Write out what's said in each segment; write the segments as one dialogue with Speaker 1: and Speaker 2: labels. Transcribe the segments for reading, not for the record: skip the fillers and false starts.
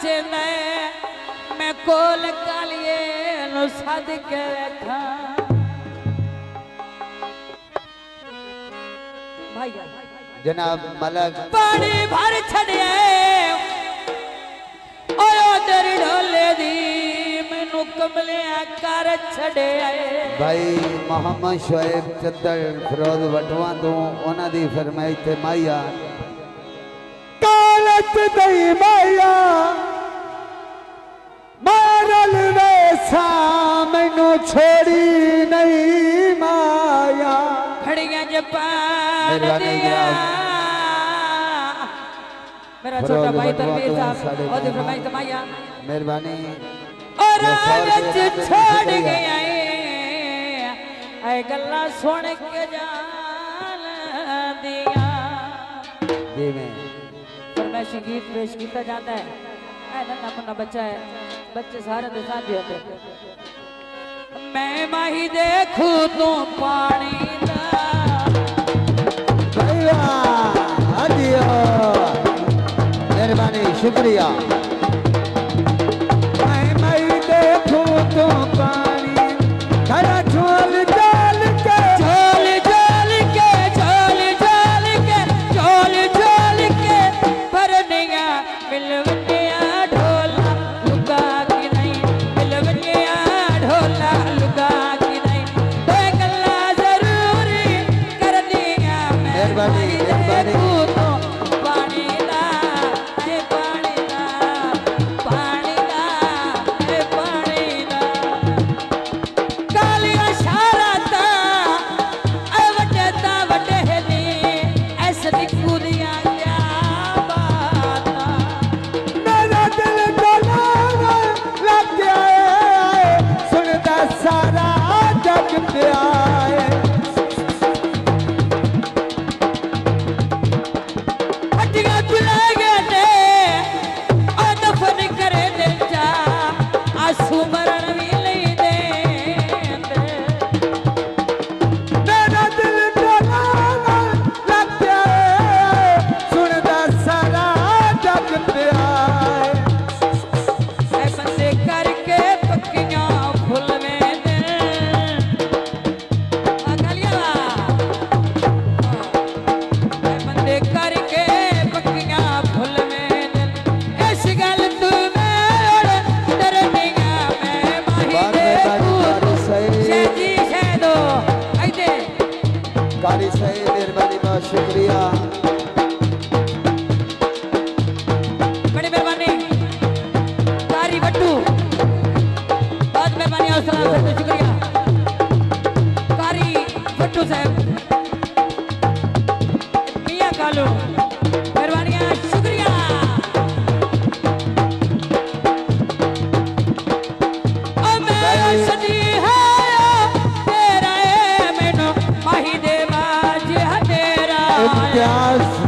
Speaker 1: च मैं कोल कालिए नु सद के बैठा
Speaker 2: जनाब मलक
Speaker 1: पानी भर छड़िए ओयो तेरी ढोले दी मैनू कमले कर छड़े आए
Speaker 2: भाई मोहम्मद शोएब चद्दर फिरोज वटवा तो उन्हां दी फरमाइश ते माया कालत दई माया मारल वैसा मैनू छोड़ी नहीं माया
Speaker 1: खड़ियां जपान दिया मेरा छोटा भाई तनवीर साहब और फरमाइश माया
Speaker 2: मेहरबानी
Speaker 1: और आज छोड़ गया ऐ गल्ला सुन के जान दिया
Speaker 2: जी मैं
Speaker 1: फरमाइशी गीत पेश किया जाता है ऐ नन्हा मुन्ना बच्चा है बच्चे सारे दे साथ ही होते मैं माही देखूं तू पानी दा
Speaker 2: मेहरबानी शुक्रिया मैं देखूं तो पानी खड़ा झोल जाल के
Speaker 1: झोल झोल के झोल झोल के झोल झोल के भरनिया मिलवनिया ढोला लुगा की नहीं मिलवनिया ढोला लुगा की नहीं तो गल्ला जरूरी कर दिया
Speaker 2: मेहरबानी मेहरबानी कारी सही मेहरबानी बहुत शुक्रिया
Speaker 1: बड़ी मेहरबानी कारी बट्टू बहुत मेहरबानी और सलाम से शुक्रिया कारी बट्टू साहब मियां कालू मेहरबानी शुक्रिया ओ मेरा सदी है तेरा मैनू माही दे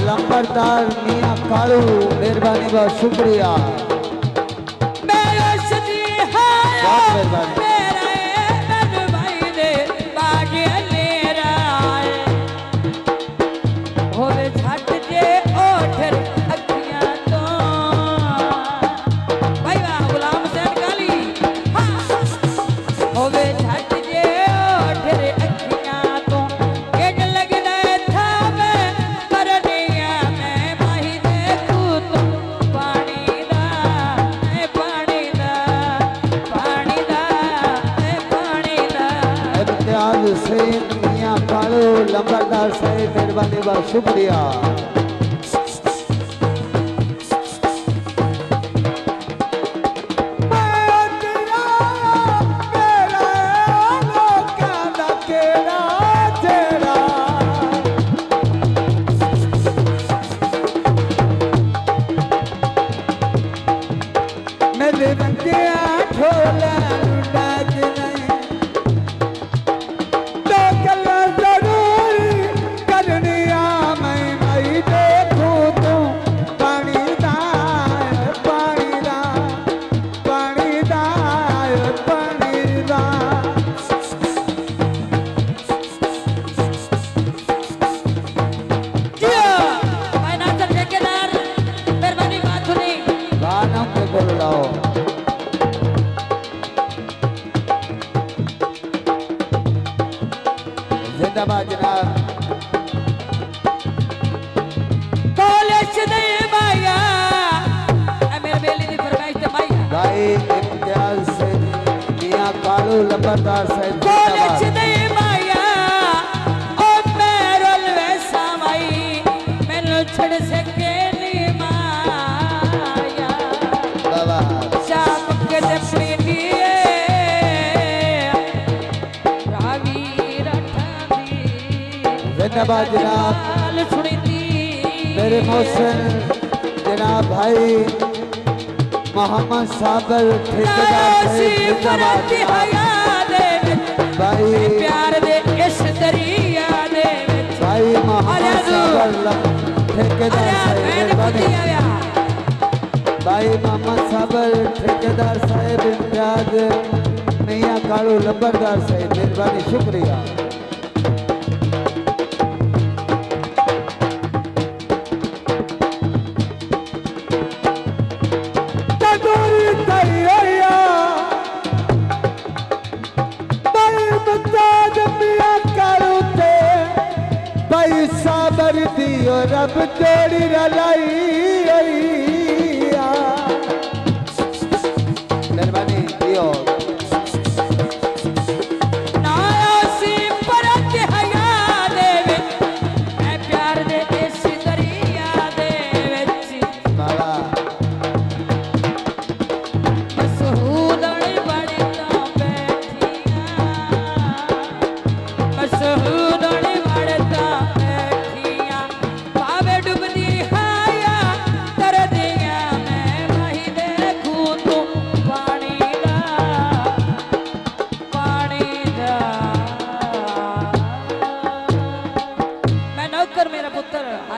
Speaker 2: लंबरदार मियां कालू मेहरबानी बहुत शुक्रिया मियां कालू लंबरदार साहब मेहरबानी बहुत शुक्रिया मेरे बंदे ढोला जरूर करनी मैं लंबरदार साहब
Speaker 1: कॉलेज
Speaker 2: जिंदाबाद।
Speaker 1: दे माया ओ मेरल वैसा माई मैनू छड़ सके नी माया
Speaker 2: बाबा
Speaker 1: शाम के जपड़ी दिए रावी रठावी
Speaker 2: जिंदाबाद जनाब
Speaker 1: सुनी दी
Speaker 2: मेरे मोहसिन जनाब भाई मोहम्मद साबर ठेकेदार साहब जिंदाबाद भाई
Speaker 1: प्यार दे इस दरिया दे
Speaker 2: भाई मोहम्मद साबर ठेकेदार साहब मेहरबानी भाई मोहम्मद साबर ठेकेदार साहब इम्तियाज मियां कालू लंबरदार साहब मेहरबानी शुक्रिया।